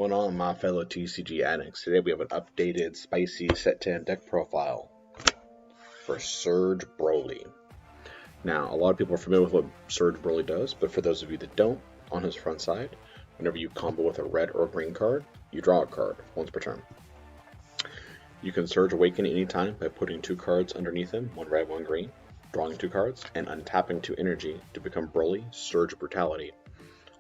going on, my fellow TCG addicts? Today we have an updated spicy set 10 deck profile for Surge Broly. Now, a lot of people are familiar with what Surge Broly does, but for those of you that don't, on his front side, whenever you combo with a red or green card, you draw a card once per turn. You can Surge Awaken anytime by putting 2 cards underneath him, 1 red, 1 green, drawing 2 cards, and untapping 2 energy to become Broly Surge Brutality.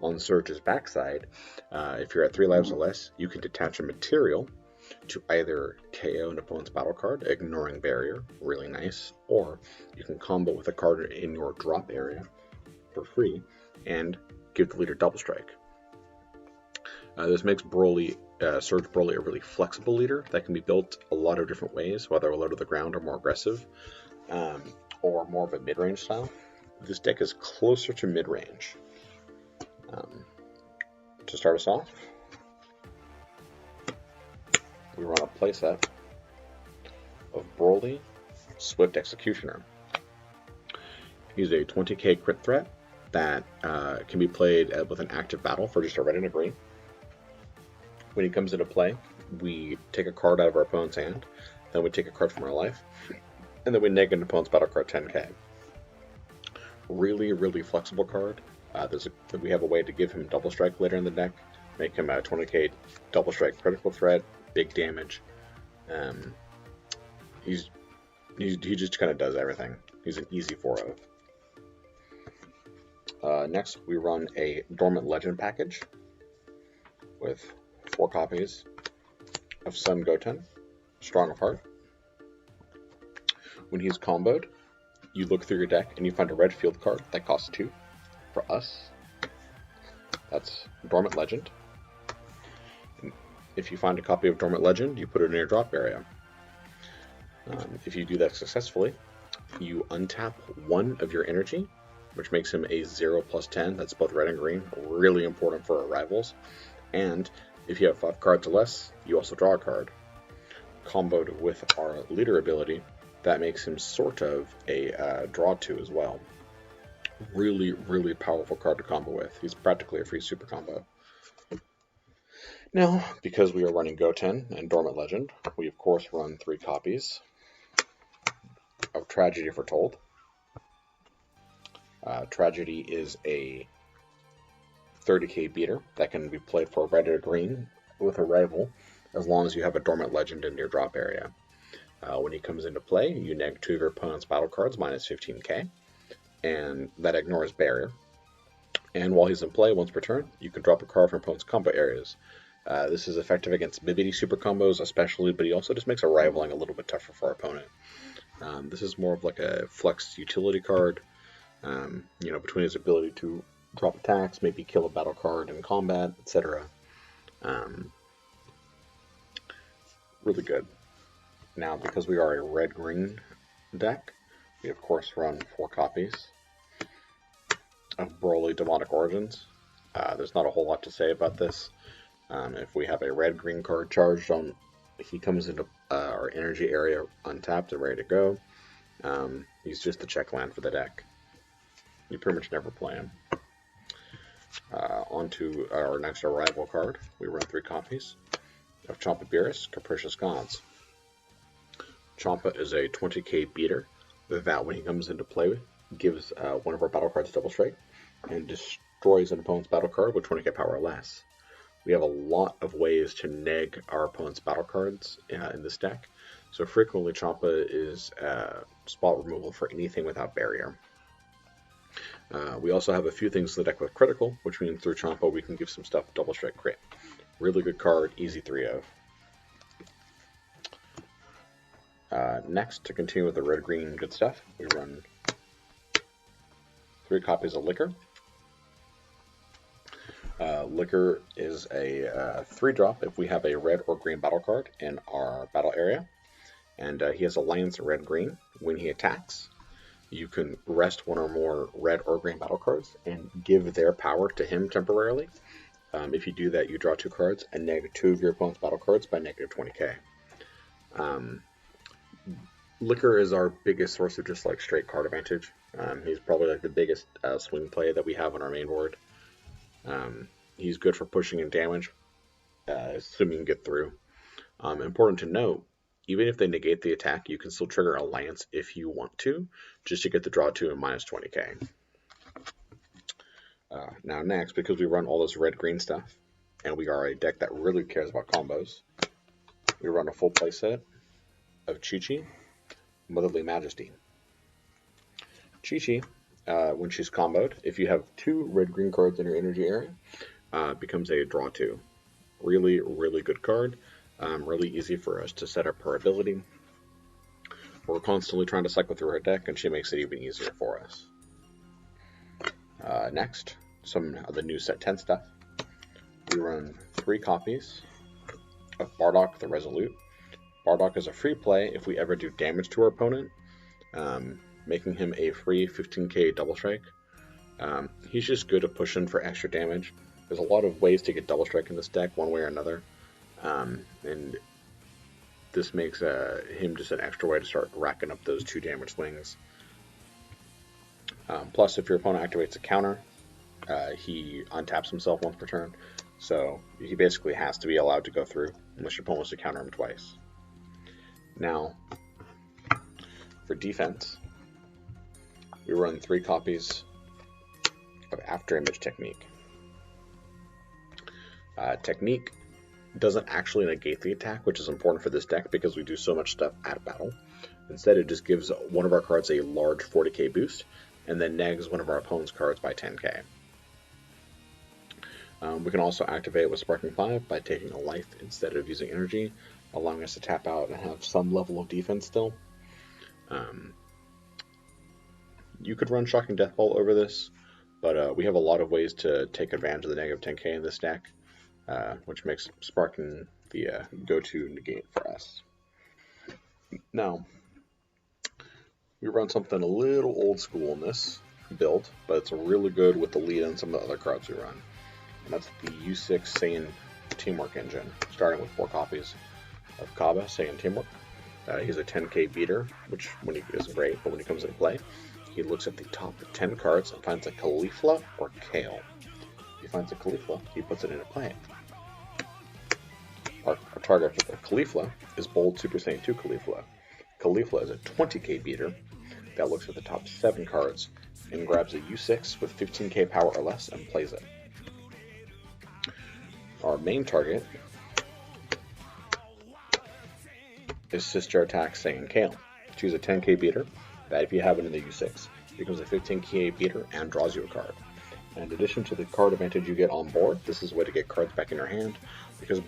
On Surge's backside, if you're at 3 lives or less, you can detach a material to either KO an opponent's battle card, ignoring barrier, really nice, or you can combo with a card in your drop area for free and give the leader double strike. This makes Surge Broly a really flexible leader that can be built a lot of different ways, whether low to the ground or more aggressive, or more of a mid-range style. This deck is closer to mid-range. To start us off, we run a playset of Broly, Swift Executioner. He's a 20k crit threat that can be played with an active battle for just a red and a green. When he comes into play, we take a card out of our opponent's hand, then we take a card from our life, and then we neg an opponent's battle card 10k. Really, really flexible card. We have a way to give him double strike later in the deck, make him a 20k double strike critical threat, big damage. He just kind of does everything. He's an easy 4-0. Next, we run a Dormant Legend package with 4 copies of Sun Goten, Strong of Heart. When he's comboed, you look through your deck and you find a red field card that costs 2. For us, that's Dormant Legend. And if you find a copy of Dormant Legend, you put it in your drop area. If you do that successfully, you untap 1 of your energy, which makes him a 0/10. That's both red and green, really important for our rivals. And if you have 5 cards or less, you also draw a card. Comboed with our leader ability, that makes him sort of a draw 2 as well. Really, really powerful card to combo with. He's practically a free super combo. Now, because we are running Goten and Dormant Legend, we of course run 3 copies of Tragedy Foretold. Tragedy is a 30k beater that can be played for red or green with a rival, as long as you have a Dormant Legend in your drop area. When he comes into play, you neg 2 of your opponent's battle cards minus 15k. And that ignores barrier. And while he's in play, once per turn, you can drop a card from opponent's combo areas. This is effective against Bibbidi super combos especially, but he also just makes a rivaling a little bit tougher for our opponent. This is more of like a flex utility card, between his ability to drop attacks, maybe kill a battle card in combat, etc. Really good. Now, because we are a red-green deck, we of course run 4 copies of Broly Demonic Origins. There's not a whole lot to say about this. If we have a red-green card charged on, he comes into our energy area untapped and ready to go. He's just the check land for the deck. You pretty much never play him. On to our next arrival card. We run 3 copies of Champa Capricious Gods. Champa is a 20k beater that, when he comes into play, gives 1 of our battle cards double strike and destroys an opponent's battle card with 20k power or less. We have a lot of ways to neg our opponent's battle cards in this deck, so frequently Champa is spot removal for anything without barrier. We also have a few things in the deck with critical, which means through Champa we can give some stuff double strike crit. Really good card, easy 3-0. Next, to continue with the red-green good stuff, we run 3 copies of Liquor. Liquor is a 3-drop if we have a red or green battle card in our battle area, and he has Alliance red-green. When he attacks, you can rest 1 or more red or green battle cards and give their power to him temporarily. If you do that, you draw 2 cards and neg 2 of your opponent's battle cards by negative 20k. Liquor is our biggest source of just like straight card advantage. He's probably like the biggest swing play that we have on our main board. He's good for pushing and damage. assuming you can get through. Important to note, even if they negate the attack, you can still trigger Alliance if you want to, just to get the draw 2 and minus 20k. Now next, because we run all this red-green stuff, and we are a deck that really cares about combos, we run a full playset of Chichi, Motherly Majesty. Chichi, when she's comboed, if you have 2 red-green cards in your energy area, becomes a draw 2. Really, really good card. Really easy for us to set up her ability. We're constantly trying to cycle through her deck, and she makes it even easier for us. Next, some of the new set 10 stuff. We run 3 copies of Bardock the Resolute. Bardock is a free play if we ever do damage to our opponent, making him a free 15k double strike. He's just good at pushing for extra damage. There's a lot of ways to get double strike in this deck, one way or another, and this makes him just an extra way to start racking up those 2 damage swings. Plus, if your opponent activates a counter, he untaps himself once per turn, so he basically has to be allowed to go through, unless your opponent wants to counter him twice. Now, for defense, we run 3 copies of After Image Technique. Technique doesn't actually negate the attack, which is important for this deck because we do so much stuff at battle. Instead, it just gives one of our cards a large 40k boost, and then negs one of our opponent's cards by 10k. We can also activate with Sparking 5 by taking a life instead of using energy, allowing us to tap out and have some level of defense still. You could run Shocking Deathball over this, but we have a lot of ways to take advantage of the negative 10k in this deck, which makes Sparking the go-to negate for us. Now, we run something a little old school in this build, but it's really good with the lead and some of the other cards we run. And that's the U6 Saiyan Teamwork Engine, starting with 4 copies of Kaba, Saiyan Teamwork. He's a 10k beater, which when he is great, but when he comes into play, he looks at the top 10 cards and finds a Kalifa or Kale. If he finds a Kalifa, he puts it into play. Our target for the Kalifa is Bold Super Saiyan 2 Kalifa. Kalifa is a 20k beater that looks at the top 7 cards and grabs a U6 with 15k power or less and plays it. Our main target is Sister Attack Saiyan Kale. Choose a 10k beater that, if you have it in the U6, becomes a 15k beater and draws you a card. And in addition to the card advantage you get on board, this is a way to get cards back in your hand, because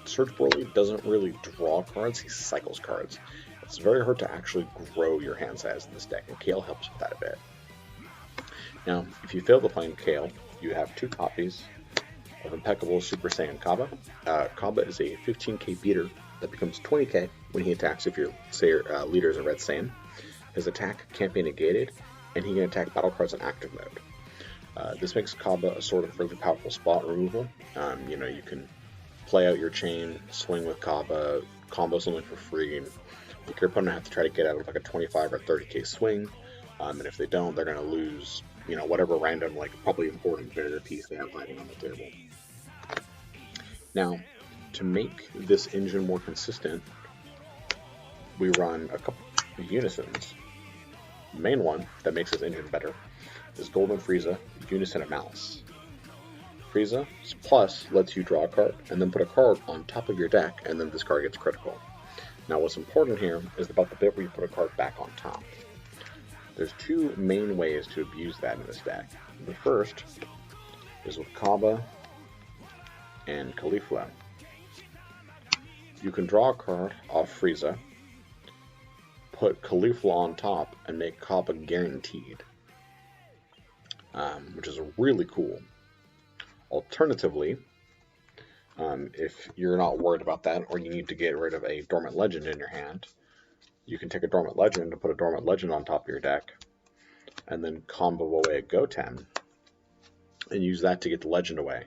Surge Broly doesn't really draw cards, he cycles cards. It's very hard to actually grow your hand size in this deck, and Kale helps with that a bit. Now, if you fail to find Kale, you have 2 copies of Impeccable Super Saiyan Kaba. Kaba is a 15k beater that becomes 20k when he attacks if your leader is a Red Saiyan. His attack can't be negated, and he can attack battle cards in active mode. This makes Kaba a sort of really powerful spot removal. You can play out your chain, swing with Kaba, combo something for free, and your opponent have to try to get out of like a 25 or 30k swing, and if they don't, they're going to lose, whatever random, probably important barrier piece they have hiding on the table. Now, to make this engine more consistent, we run a couple of unisons. The main one that makes this engine better is Golden Frieza, Unison of Malice. Frieza plus lets you draw a card, and then put a card on top of your deck, and then this card gets critical. Now what's important here is about the bit where you put a card back on top. There's 2 main ways to abuse that in this deck. The first is with Kaba and Kalifa. You can draw a card off Frieza, put Kalifa on top, and make Kaba guaranteed, which is really cool. Alternatively, if you're not worried about that, or you need to get rid of a Dormant Legend in your hand, you can take a Dormant Legend and put a Dormant Legend on top of your deck, and then combo away a Goten, and use that to get the Legend away.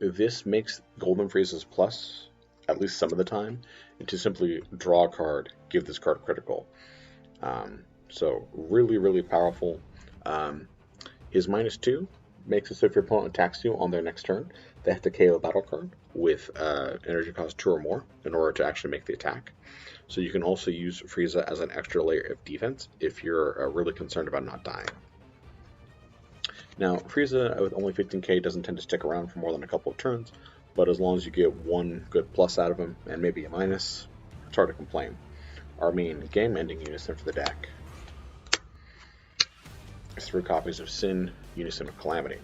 This makes Golden Frieza's plus, at least some of the time, into simply draw a card, give this card critical. So really, really powerful. His -2 makes it so if your opponent attacks you on their next turn, they have to KO a battle card with energy cost 2 or more in order to actually make the attack. So you can also use Frieza as an extra layer of defense if you're really concerned about not dying. Now, Frieza with only 15k doesn't tend to stick around for more than a couple of turns, but as long as you get one good plus out of him and maybe a minus, it's hard to complain. Our main game-ending unison for the deck is 3 copies of Sin, Unison of Calamity.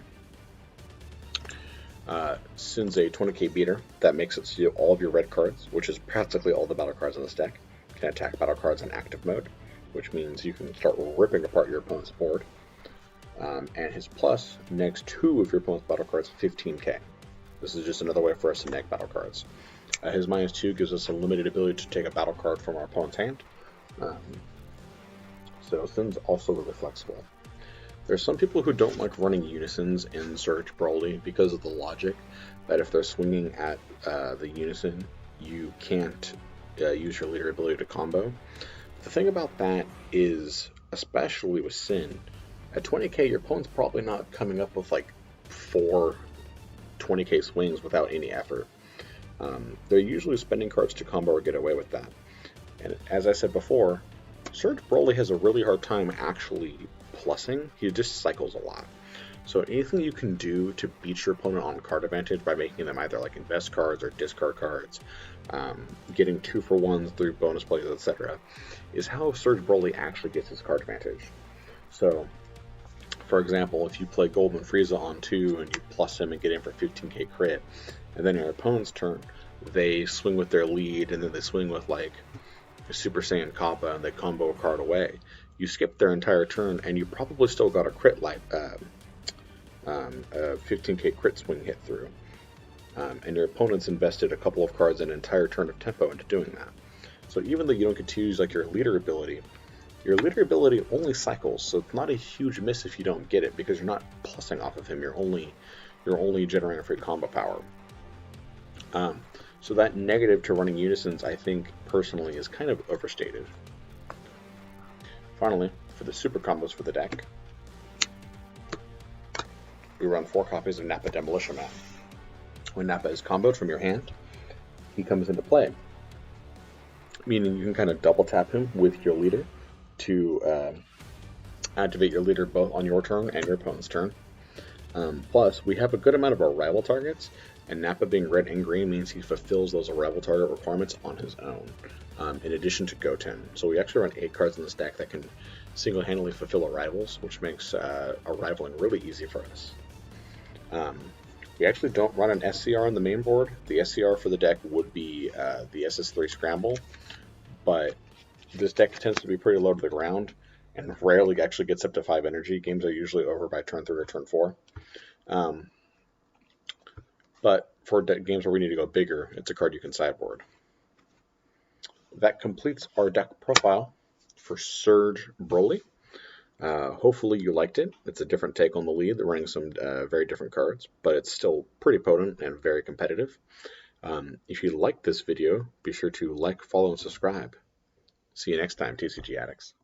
Sin's a 20k beater. That makes it so all of your red cards, which is practically all the battle cards in this deck, can attack battle cards in active mode, which means you can start ripping apart your opponent's board. And his plus negs 2 of your opponent's battle cards 15k. This is just another way for us to neg battle cards. His minus 2 gives us a limited ability to take a battle card from our opponent's hand. So Sin's also really flexible. There's some people who don't like running unisons in Surge Broly because of the logic that if they're swinging at the unison, you can't use your leader ability to combo. The thing about that is, especially with Sin, at 20k your opponent's probably not coming up with like 4 20k swings without any effort. They're usually spending cards to combo or get away with that. And as I said before, Surge Broly has a really hard time actually plussing. He just cycles a lot. So anything you can do to beat your opponent on card advantage by making them either like invest cards or discard cards, getting 2-for-1s through bonus plays, etc., is how Surge Broly actually gets his card advantage. So, for example, if you play Golden Frieza on 2 and you plus him and get in for 15k crit, and then your opponent's turn, they swing with their lead, and then they swing with like Super Saiyan Champa, and they combo a card away. You skip their entire turn, and you probably still got a crit a 15k crit swing hit through. And your opponent's invested a couple of cards an entire turn of tempo into doing that. So even though you don't get to use like your leader ability only cycles, so it's not a huge miss if you don't get it, because you're not plussing off of him. You're only generating free combo power. So that negative to running unisons, I think personally, is kind of overstated. Finally, for the super combos for the deck, we run 4 copies of Nappa Demolition Man. When Nappa is comboed from your hand, he comes into play, meaning you can kind of double tap him with your leader to activate your leader both on your turn and your opponent's turn. Plus, we have a good amount of arrival targets, and Nappa being red and green means he fulfills those arrival target requirements on his own, in addition to Goten. So we actually run 8 cards in this deck that can single-handedly fulfill arrivals, which makes arrivaling really easy for us. We actually don't run an SCR on the main board. The SCR for the deck would be the SS3 Scramble, but this deck tends to be pretty low to the ground and rarely actually gets up to 5 energy. Games are usually over by turn 3 or turn 4. But for games where we need to go bigger, it's a card you can sideboard. That completes our deck profile for Surge Broly. Hopefully you liked it. It's a different take on the lead. They're running some very different cards, but it's still pretty potent and very competitive. If you liked this video, be sure to like, follow, and subscribe. See you next time, TCG Addicts.